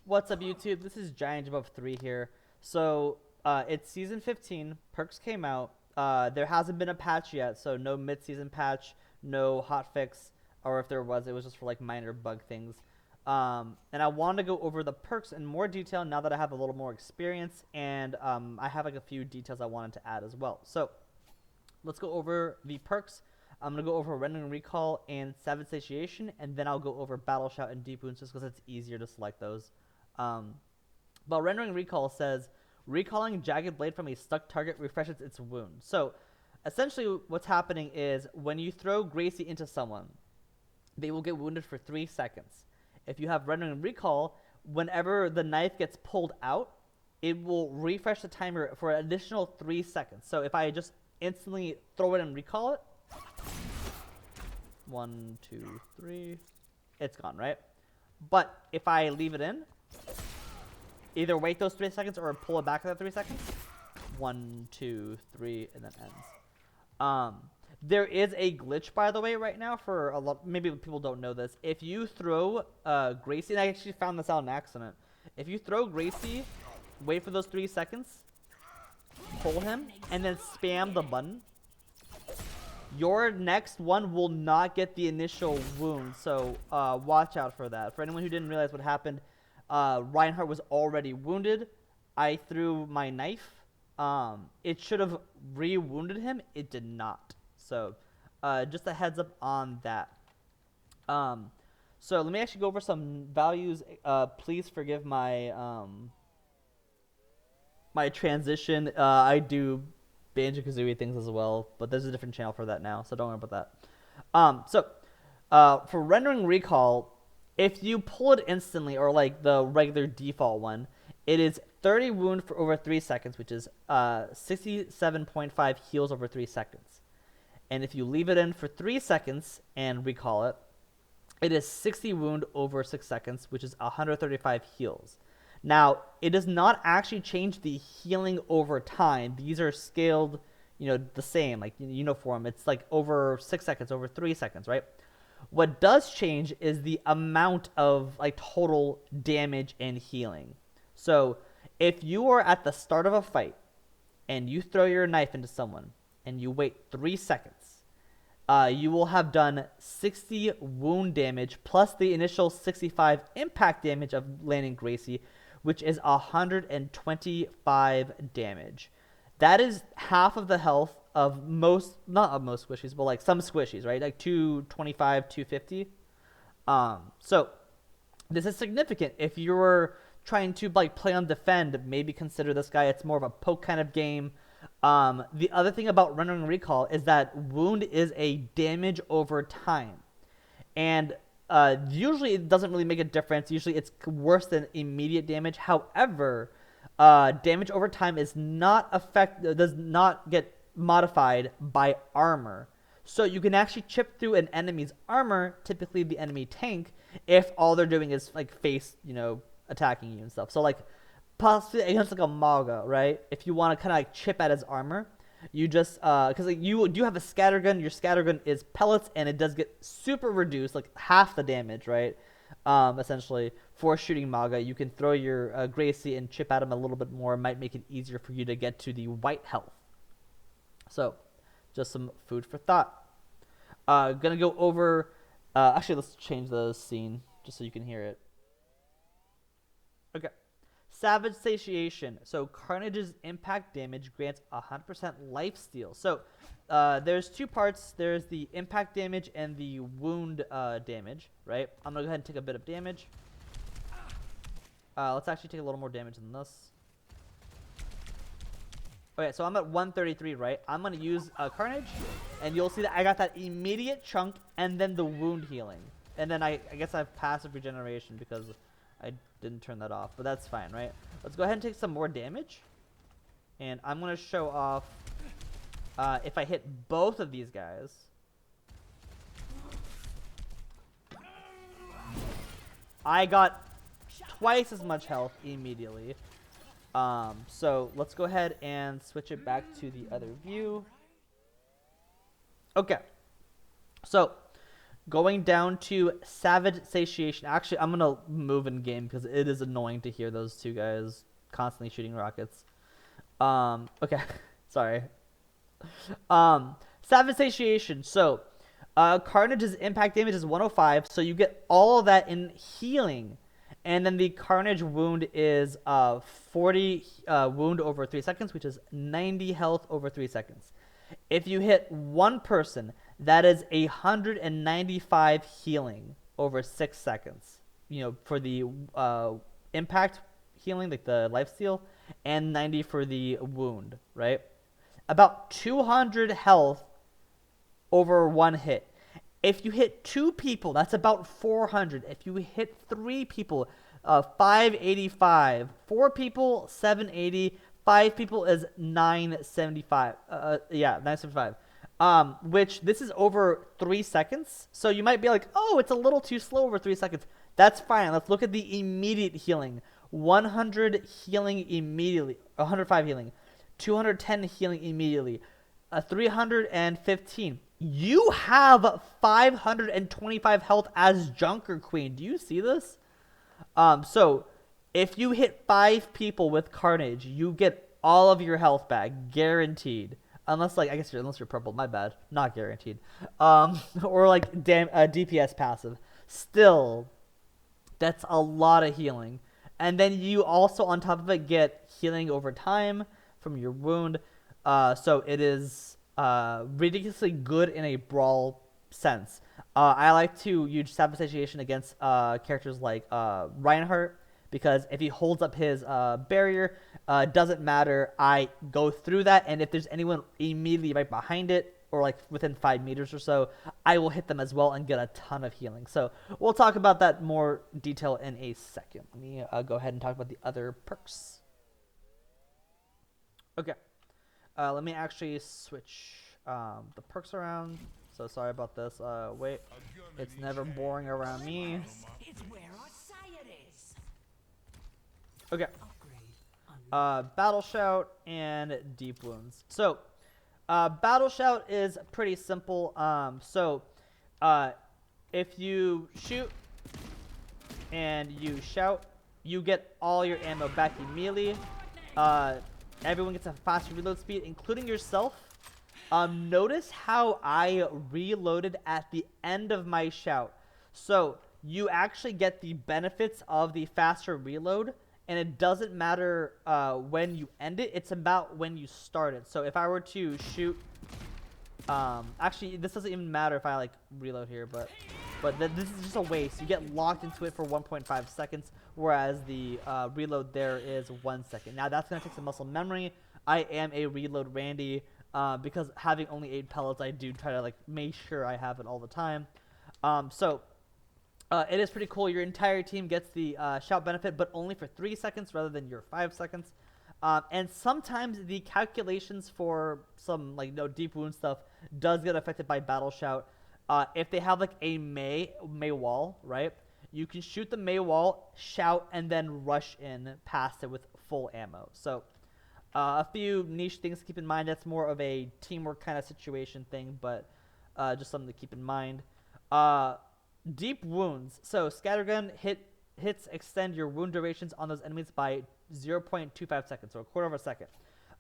What's up, YouTube? This is Giant Above 3 here. So, it's Season 15. Perks came out. There hasn't been a patch yet, so no mid-season patch, no hotfix, or if there was, it was just for, like, minor bug things. And I wanted to go over the perks in more detail now that I have a little more experience, and I have, like, a few details I wanted to add as well. So, let's go over the perks. I'm going to go over Rendering Recall and Savage Satiation, and then I'll go over Battle Shout and Deep Wounds just because it's easier to select those. But Rendering Recall says, recalling Jagged Blade from a stuck target refreshes its wound. So, essentially what's happening is, when you throw Gracie into someone, they will get wounded for 3 seconds. If you have Rendering Recall, whenever the knife gets pulled out, it will refresh the timer for an additional 3 seconds. So if I just instantly throw it and recall it, 1, 2, 3, it's gone, right? But if I leave it in, either wait those 3 seconds or pull it back at 3 seconds, 1, 2, 3, and then ends. There is a glitch, by the way, right now for a lot. Maybe people don't know this. If you throw Gracie, and I actually found this out in accident. If you throw Gracie, wait for those 3 seconds, pull him, and then spam the button, your next one will not get the initial wound. So watch out for that. For anyone who didn't realize what happened, Reinhardt was already wounded. I threw my knife. It should have re-wounded him. It did not. So just a heads up on that. So let me actually go over some values. Please forgive my my transition. I do Banjo-Kazooie things as well, but there's a different channel for that now, so don't worry about that. For Rendering Recall, if you pull it instantly, or like the regular default one, it is 30 wound for over 3 seconds, which is 67.5 heals over 3 seconds. And if you leave it in for 3 seconds and recall it, it is 60 wound over 6 seconds, which is 135 heals. Now, it does not actually change the healing over time. These are scaled, the same, like uniform. It's like over 6 seconds, over 3 seconds, right? What does change is the amount of like total damage and healing. So, if you are at the start of a fight and you throw your knife into someone and you wait 3 seconds, you will have done 60 wound damage plus the initial 65 impact damage of landing Gracie, which is 125 damage. That is half of the health of most, not of most squishies, but like some squishies, right? Like 225, 250. So this is significant. If you're trying to like play on defend, maybe consider this guy. It's more of a poke kind of game. The other thing about Rendering Recall is that wound is a damage over time. And usually it doesn't really make a difference. Usually it's worse than immediate damage. However, damage over time is does not get modified by armor. So you can actually chip through an enemy's armor, typically the enemy tank, if all they're doing is like face, attacking you and stuff. So like possibly against like a Maga, right? If you want to kind of like chip at his armor, you just because like you do have a scattergun. Your scattergun is pellets, and it does get super reduced, like half the damage, right? Essentially, for shooting Maga, you can throw your Gracie and chip at him a little bit more. It might make it easier for you to get to the white health. So, just some food for thought. Gonna go over. Actually, let's change the scene just so you can hear it. Okay. Savage Satiation. So Carnage's impact damage grants 100% lifesteal. So there's two parts. There's the impact damage and the wound damage, right? I'm going to go ahead and take a bit of damage. Let's actually take a little more damage than this. Okay, so I'm at 133, right? I'm going to use Carnage, and you'll see that I got that immediate chunk and then the wound healing. And then I guess I have passive regeneration because I didn't turn that off, but that's fine, right? Let's go ahead and take some more damage. And I'm going to show off if I hit both of these guys. I got twice as much health immediately. So let's go ahead and switch it back to the other view. Okay. So going down to Savage Satiation. Actually, I'm gonna move in game because it is annoying to hear those two guys constantly shooting rockets. Okay, sorry. Savage Satiation. So, Carnage's impact damage is 105, so you get all of that in healing. And then the Carnage wound is 40 wound over 3 seconds, which is 90 health over 3 seconds. If you hit one person, that is 195 healing over 6 seconds. You know, for the impact healing, like the lifesteal, and 90 for the wound, right? About 200 health over one hit. If you hit 2 people, that's about 400. If you hit 3 people, 585. 4 people, 780. 5 people is 975. Yeah, 975. Which this is over 3 seconds. So you might be like, oh, it's a little too slow over 3 seconds. That's fine. Let's look at the immediate healing. 100 healing immediately. 105 healing. 210 healing immediately. 315. You have 525 health as Junker Queen. Do you see this? So if you hit 5 people with Carnage, you get all of your health back, guaranteed. Unless, like, I guess unless you're purple, my bad, not guaranteed. Or like DPS passive. Still, that's a lot of healing. And then you also, on top of it, get healing over time from your wound. So it is ridiculously good in a brawl sense. I like to use Savage Satiation against characters like Reinhardt, because if he holds up his barrier, doesn't matter. I go through that, and if there's anyone immediately right behind it, or like within 5 meters or so, I will hit them as well and get a ton of healing. So we'll talk about that more detail in a second. Let me go ahead and talk about the other perks. Okay. Let me actually switch the perks around. So sorry about this. Wait. It's never boring around me. Okay. Battle Shout and Deep Wounds. So, Battle Shout is pretty simple. If you shoot and you shout, you get all your ammo back immediately. Everyone gets a faster reload speed, including yourself. Notice how I reloaded at the end of my shout. So you actually get the benefits of the faster reload, and it doesn't matter when you end it. It's about when you start it. So if I were to shoot, actually this doesn't even matter if I like reload here, but this is just a waste. You get locked into it for 1.5 seconds, whereas the reload there is 1 second. Now that's gonna take some muscle memory. I am a reload Randy, because having only 8 pellets, I do try to like make sure I have it all the time. It is pretty cool. Your entire team gets the shout benefit, but only for 3 seconds rather than your 5 seconds. And sometimes the calculations for some like deep wound stuff does get affected by battle shout. If they have like a May wall, right? You can shoot the May wall, shout, and then rush in past it with full ammo. So a few niche things to keep in mind. That's more of a teamwork kind of situation thing, but just something to keep in mind. Deep wounds. So Scattergun hits extend your wound durations on those enemies by 0.25 seconds, so a quarter of a second.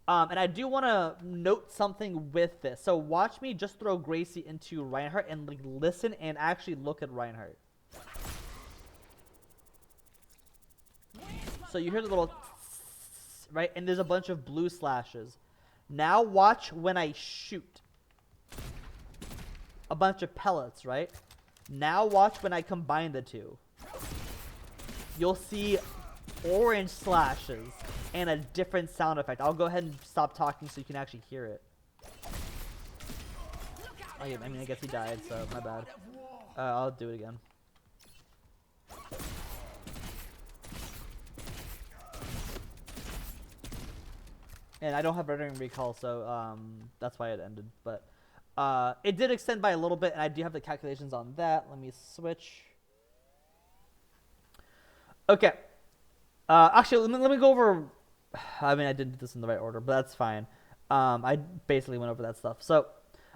And I do want to note something with this. So watch me just throw Gracie into Reinhardt and like listen and actually look at Reinhardt. So you hear the little right, and there's a bunch of blue slashes. Now watch when I shoot. A bunch of pellets, right? Now watch when I combine the two. You'll see orange slashes and a different sound effect. I'll go ahead and stop talking so you can actually hear it. Oh, yeah, I mean, I guess he died, so my bad. I'll do it again. And I don't have rendering recall, so that's why it ended. But it did extend by a little bit, and I do have the calculations on that. Let me switch. Okay. Actually, let me go over. I mean, I didn't do this in the right order, but that's fine. I basically went over that stuff. So,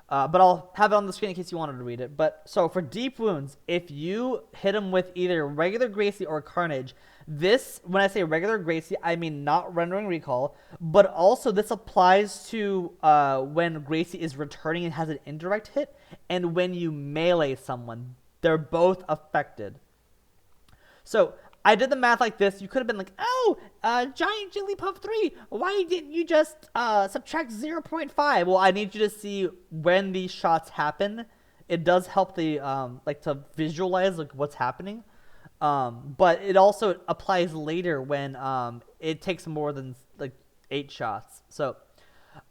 But I'll have it on the screen in case you wanted to read it. But so for deep wounds, if you hit him with either regular Gracie or Carnage, this, when I say regular Gracie, I mean not rendering recall, but also this applies to when Gracie is returning and has an indirect hit, and when you melee someone, they're both affected. So I did the math like this. You could have been like, oh, Giant Jigglypuff 3, why didn't you just subtract 0.5? Well, I need you to see when these shots happen. It does help the like to visualize like what's happening. But it also applies later when it takes more than like 8 shots. So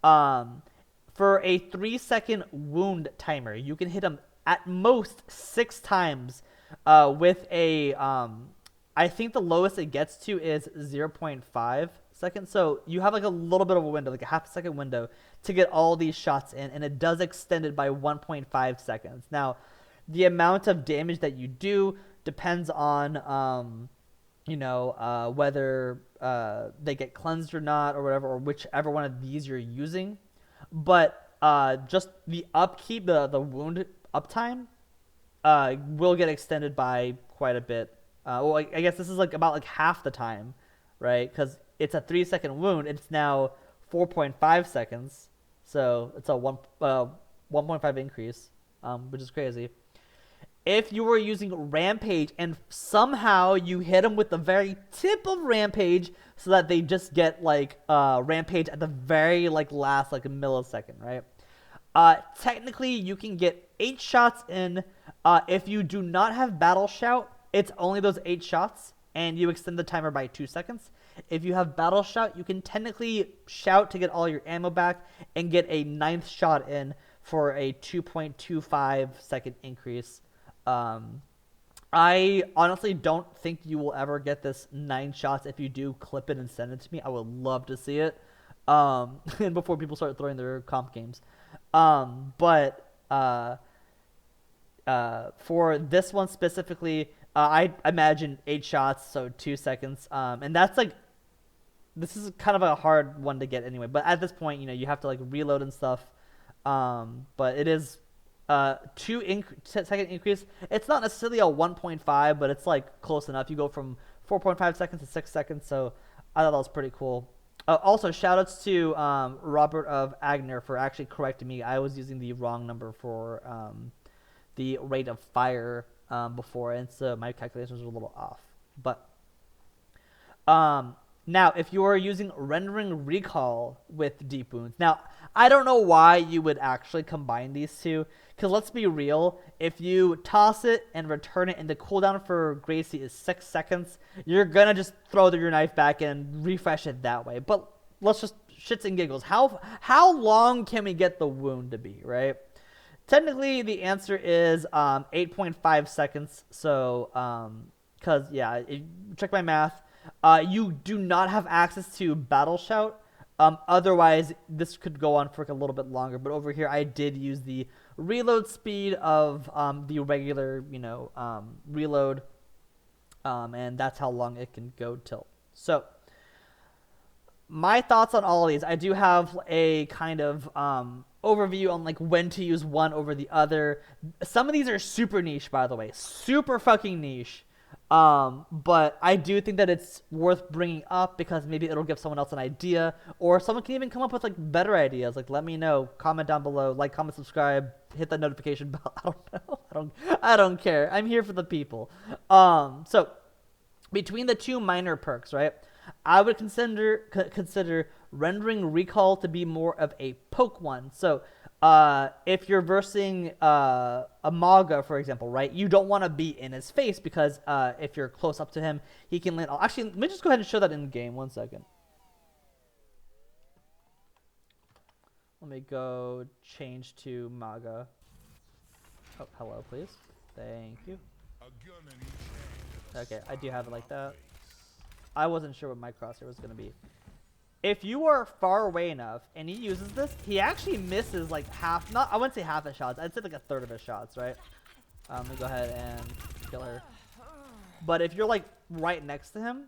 for a 3-second wound timer, you can hit him at most 6 times with a I think the lowest it gets to is 0.5 seconds. So you have like a little bit of a window, like a half-second window to get all these shots in, and it does extend it by 1.5 seconds. Now, the amount of damage that you do depends on, you know, whether they get cleansed or not, or whatever, or whichever one of these you're using. But just the upkeep, the wound uptime, will get extended by quite a bit. Well, I guess this is like about like half the time, right? Because it's a 3-second wound. It's now 4.5 seconds, so it's a 1.5 increase, which is crazy. If you were using Rampage and somehow you hit them with the very tip of Rampage, so that they just get like Rampage at the very like last like millisecond, right? Technically, you can get 8 shots in. If you do not have Battle Shout, it's only those 8 shots, and you extend the timer by 2 seconds. If you have Battle Shout, you can technically shout to get all your ammo back and get a 9th shot in for a 2.25 second increase. I honestly don't think you will ever get this 9 shots. If you do, clip it and send it to me. I would love to see it. And before people start throwing their comp games. But for this one specifically, I imagine 8 shots, so 2 seconds. And that's like, this is kind of a hard one to get anyway. But at this point, you know, you have to like reload and stuff. But it is 2-second increase. It's not necessarily a 1.5, but it's like close enough. You go from 4.5 seconds to 6 seconds. So I thought that was pretty cool. Also, shoutouts to Robert of Agner for actually correcting me. I was using the wrong number for the rate of fire before, and so my calculations were a little off. But now, if you are using rendering recall with deep wounds, now I don't know why you would actually combine these two, because let's be real, if you toss it and return it and the cooldown for Gracie is 6 seconds, you're gonna just throw your knife back and refresh it that way. But let's just shits and giggles, how long can we get the wound to be, right? Technically, the answer is 8.5 seconds. So, because, yeah, check my math. You do not have access to Battle Shout. Otherwise, this could go on for like a little bit longer. But over here, I did use the reload speed of the regular, you know, reload. And that's how long it can go till. So, my thoughts on all of these. I do have a kind of overview on like when to use one over the other. Some of these are super niche, by the way, super fucking niche. But I do think that it's worth bringing up because maybe it'll give someone else an idea, or someone can even come up with like better ideas. Like, let me know, comment down below, like, comment, subscribe, hit that notification bell. I don't know. I don't care. I'm here for the people. So between the two minor perks, right? I would consider rendering recall to be more of a poke one. So if you're versing a Maga, for example, right, you don't want to be in his face because if you're close up to him, he can land. Actually, let me just go ahead and show that in game. 1 second. Let me go change to Maga. Oh, hello, please. Thank you. Okay, I do have it like that. I wasn't sure what my crosshair was going to be. If you are far away enough and he uses this, he actually misses like half, not, I wouldn't say half his shots, I'd say like a third of his shots, right? Let me go ahead and kill her. But if you're like right next to him,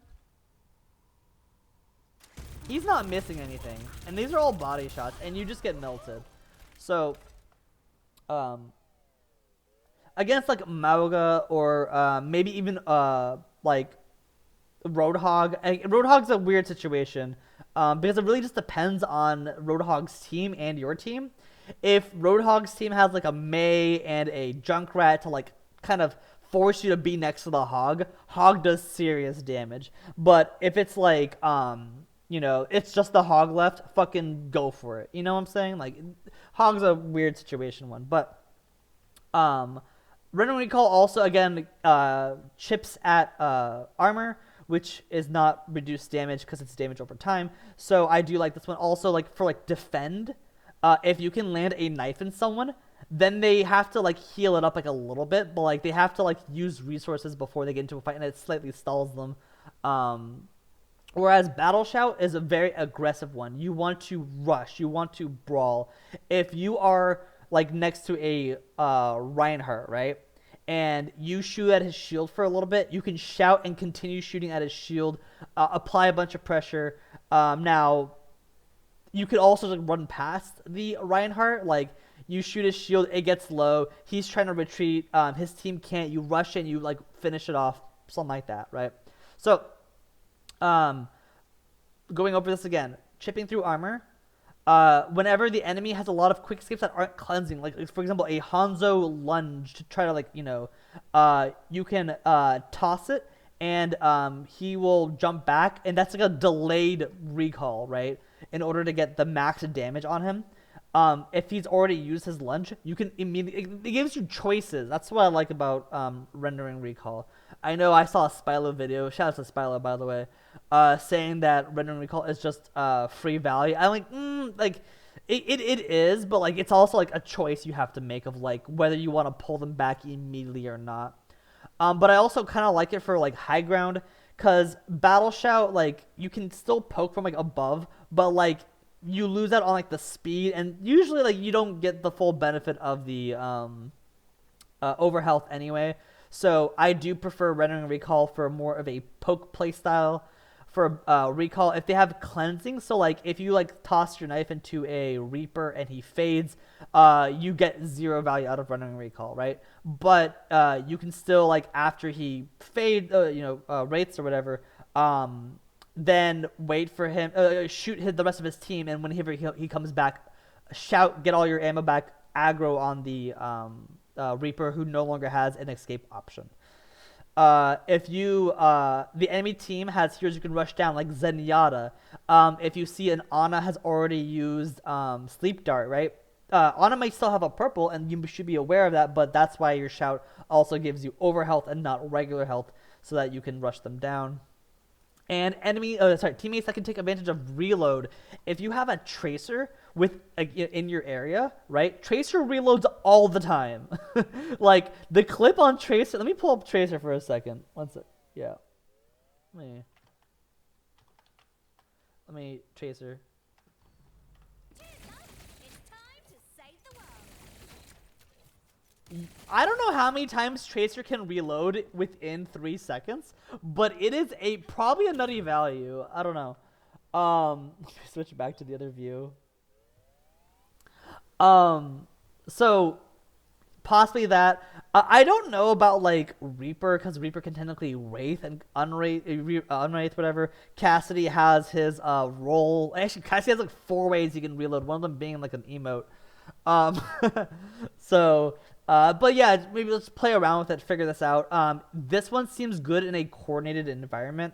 he's not missing anything. And these are all body shots and you just get melted. So Um, Against like Mauga or maybe even like Roadhog. Roadhog's a weird situation because it really just depends on Roadhog's team and your team. If Roadhog's team has like a Mei and a Junkrat to like kind of force you to be next to the Hog, Hog does serious damage. But if it's like it's just the Hog left, fucking go for it. You know what I'm saying? Like Hog's a weird situation one, but Random Recall also again chips at armor, which is not reduced damage because it's damage over time. So I do like this one. Also, like for like defend, if you can land a knife in someone, then they have to like heal it up like a little bit, but like they have to like use resources before they get into a fight, and it slightly stalls them. Whereas Battle Shout is a very aggressive one. You want to rush, you want to brawl. If you are like next to a Reinhardt, right? And you shoot at his shield for a little bit, you can shout and continue shooting at his shield, apply a bunch of pressure. Now, you could also like run past the Reinhardt, like you shoot his shield, it gets low, he's trying to retreat, his team can't, you rush in, you like finish it off, something like that, right? So, going over this again, chipping through armor. Whenever the enemy has a lot of quick escapes that aren't cleansing, like for example, a Hanzo lunge to try to like, you can toss it and he will jump back, and that's like a delayed recall, right? In order to get the max damage on him. If he's already used his lunge, you can immediately, it gives you choices. That's what I like about rendering recall. I know I saw a Spilo video, shout out to Spilo by the way, saying that rendering recall is just free value. I'm like, it is, but like it's also like a choice you have to make of like whether you want to pull them back immediately or not. But I also kind of like it for like high ground, because Battle Shout, like you can still poke from like above, but like you lose out on like the speed, and usually like you don't get the full benefit of the overhealth anyway. So I do prefer rendering recall for more of a poke playstyle. For recall, if they have cleansing, so like if you like toss your knife into a Reaper and he fades, you get 0 value out of rendering recall, right? But you can still like after he rates or whatever, then wait for him, shoot the rest of his team, and whenever he comes back, shout, get all your ammo back, aggro on the Reaper who no longer has an escape option. If you the enemy team has heroes you can rush down like Zenyatta, if you see an Ana has already used Sleep Dart, right? Ana might still have a purple, and you should be aware of that, but that's why your shout also gives you overhealth and not regular health, so that you can rush them down. And teammates that can take advantage of reload. If you have a Tracer in your area, right? Tracer reloads all the time. Like the clip on Tracer. Let me pull up Tracer for a second. One sec. Yeah. Let me Tracer. I don't know how many times Tracer can reload within 3 seconds, but it is probably a nutty value. I don't know. Let me switch back to the other view. So possibly that. I don't know about like Reaper, because Reaper can technically Wraith and Unwraith, whatever. Cassidy has his roll. Actually, Cassidy has like 4 ways you can reload. One of them being like an emote. But yeah, maybe let's play around with it, figure this out. This one seems good in a coordinated environment.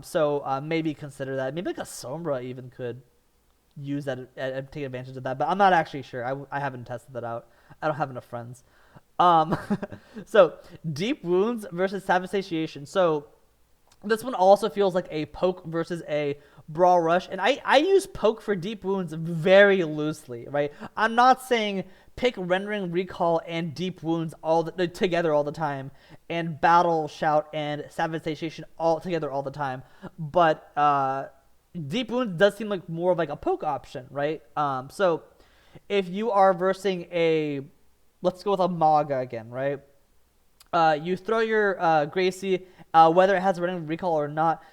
So maybe consider that. Maybe like a Sombra even could use that and take advantage of that, but I'm not actually sure. I haven't tested that out. I don't have enough friends. So Deep Wounds versus Savage Satiation. So this one also feels like a poke versus a brawl rush, and I use poke for Deep Wounds very loosely, right? I'm not saying pick rendering recall and Deep Wounds together all the time, and Battle Shout and Savage Satiation all together all the time, but Deep Wounds does seem like more of like a poke option, right? So if you are versing let's go with a Maga again, right? You throw your Gracie, whether it has rendering recall or not,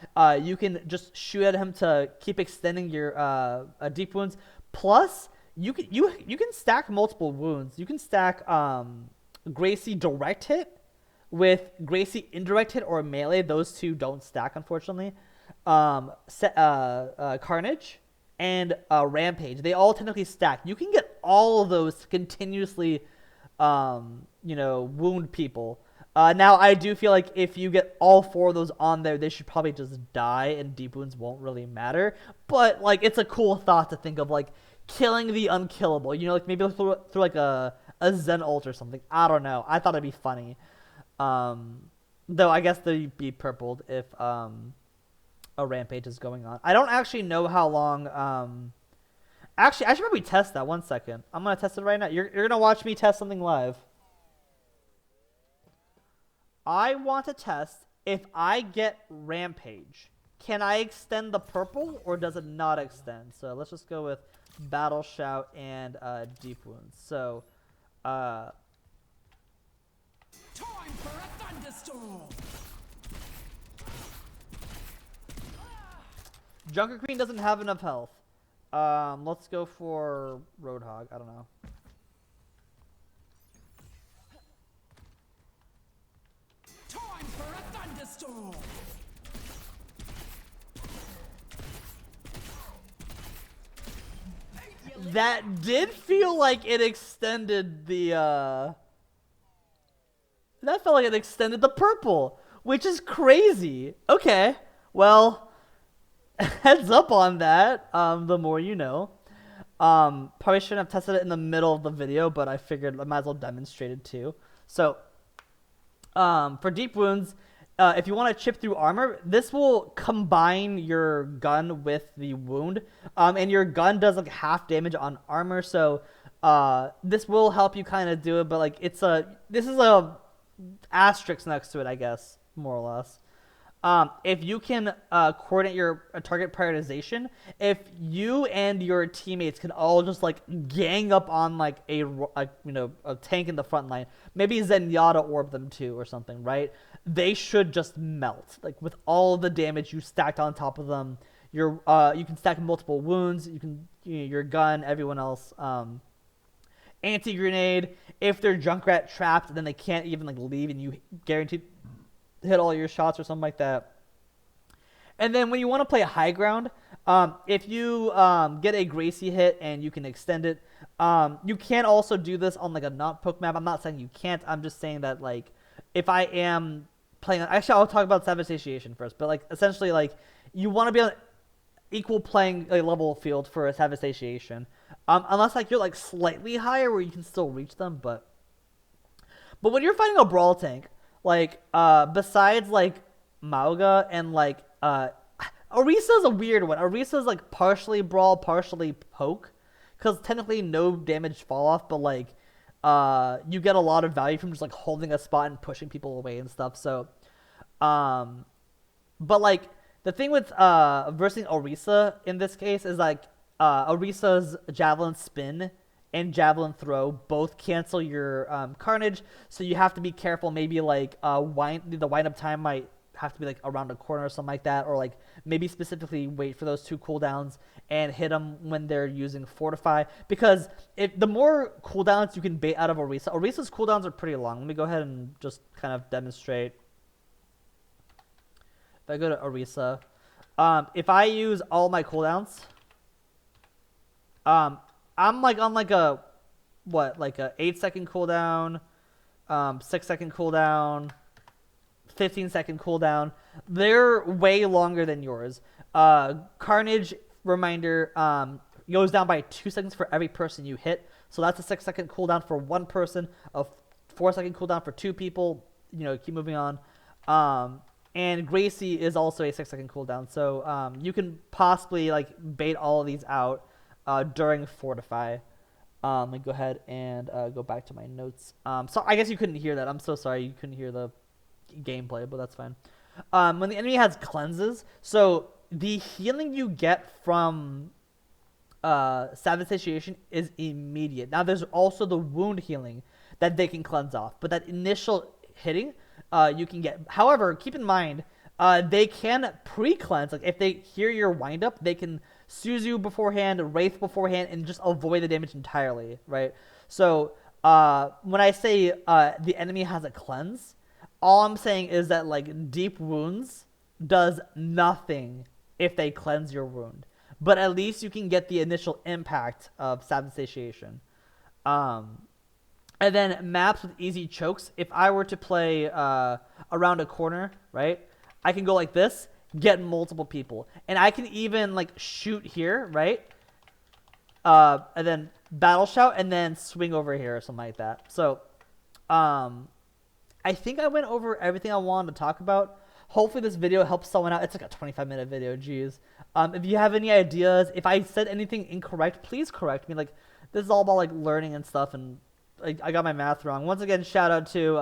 you can just shoot at him to keep extending your Deep Wounds. Plus, you can stack multiple wounds. You can stack Gracie direct hit with Gracie indirect hit or melee. Those two don't stack, unfortunately. Carnage and Rampage. They all technically stack. You can get all of those to continuously, wound people. Now, I do feel like if you get all four of those on there, they should probably just die, and deep wounds won't really matter. But, like, it's a cool thought to think of, like, killing the unkillable. You know, like, maybe through like, a Zen ult or something. I don't know. I thought it'd be funny. Though, I guess they'd be purpled if a Rampage is going on. I don't actually know how long... Actually, I should probably test that. 1 second. I'm going to test it right now. You're going to watch me test something live. I want to test if I get Rampage. Can I extend the purple or does it not extend? So let's just go with Battle Shout and Deep Wounds. So, Time for a thunderstorm. Junker Queen doesn't have enough health. Let's go for Roadhog. I don't know. Time for a thunderstorm. That did feel like it extended the, that felt like it extended the purple, which is crazy. Okay, well, heads up on that, the more you know. Probably shouldn't have tested it in the middle of the video, but I figured I might as well demonstrate it too. So, for deep wounds, if you want to chip through armor, this will combine your gun with the wound, and your gun does like half damage on armor, so this will help you kind of do it, but like this is a asterisk next to it, I guess, more or less. If you can coordinate your target prioritization, if you and your teammates can all just like gang up on like a tank in the front line, maybe Zenyatta orb them too or something, right? They should just melt. Like with all the damage you stacked on top of them, you can stack multiple wounds. You can your gun, everyone else. Anti-grenade. If they're Junkrat trapped, then they can't even like leave, and you guaranteed hit all your shots or something like that. And then when you want to play a high ground, if you get a Gracie hit and you can extend it, you can also do this on like a not poke map. I'm not saying you can't. I'm just saying that like if I am playing on, actually I'll talk about Savage Satiation first, but like essentially like you want to be on equal playing level field for a Savage Satiation, unless like you're like slightly higher where you can still reach them, but when you're fighting a brawl tank, like, besides, like, Mauga and, like, Orisa's a weird one. Orisa's, like, partially brawl, partially poke. Because technically no damage fall off, but, like, you get a lot of value from just, like, holding a spot and pushing people away and stuff. So, but, like, the thing with, versing Orisa in this case is, like, Orisa's Javelin Spin and Javelin Throw both cancel your Carnage, so you have to be careful. Maybe like the wind up time might have to be like around a corner or something like that, or like maybe specifically wait for those 2 cooldowns and hit them when they're using Fortify, because the more cooldowns you can bait out of Orisa's cooldowns are pretty long. Let me go ahead and just kind of demonstrate. If I go to Orisa, if I use all my cooldowns, I'm like on like a 8-second cooldown, 6-second cooldown, 15-second cooldown. They're way longer than yours. Carnage, reminder, goes down by 2 seconds for every person you hit. So that's a 6-second cooldown for one person, a 4-second cooldown for 2 people. Keep moving on. And Gracie is also a 6-second cooldown. So you can possibly like bait all of these out during Fortify. Let me go ahead and go back to my notes. So I guess you couldn't hear that. I'm so sorry you couldn't hear the gameplay, but that's fine. When the enemy has cleanses, so the healing you get from Savage Satiation is immediate. Now there's also the wound healing that they can cleanse off, but that initial hitting you can get. However, keep in mind, They can pre-cleanse. Like if they hear your windup, they can Suzu beforehand, Wraith beforehand, and just avoid the damage entirely, right? So when I say the enemy has a cleanse, all I'm saying is that like deep wounds does nothing if they cleanse your wound, but at least you can get the initial impact of Savage Satiation. And then maps with easy chokes. If I were to play around a corner, right, I can go like this, get multiple people, and I can even like shoot here, right, and then battle shout, and then swing over here or something like that. So, I think I went over everything I wanted to talk about. Hopefully this video helps someone out. It's like a 25-minute video, geez. If you have any ideas, if I said anything incorrect, please correct me. Like, this is all about like learning and stuff, and I got my math wrong. Once again, shout out to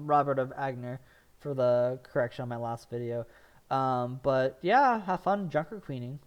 Robert of Agner for the correction on my last video. But yeah, have fun junker queening.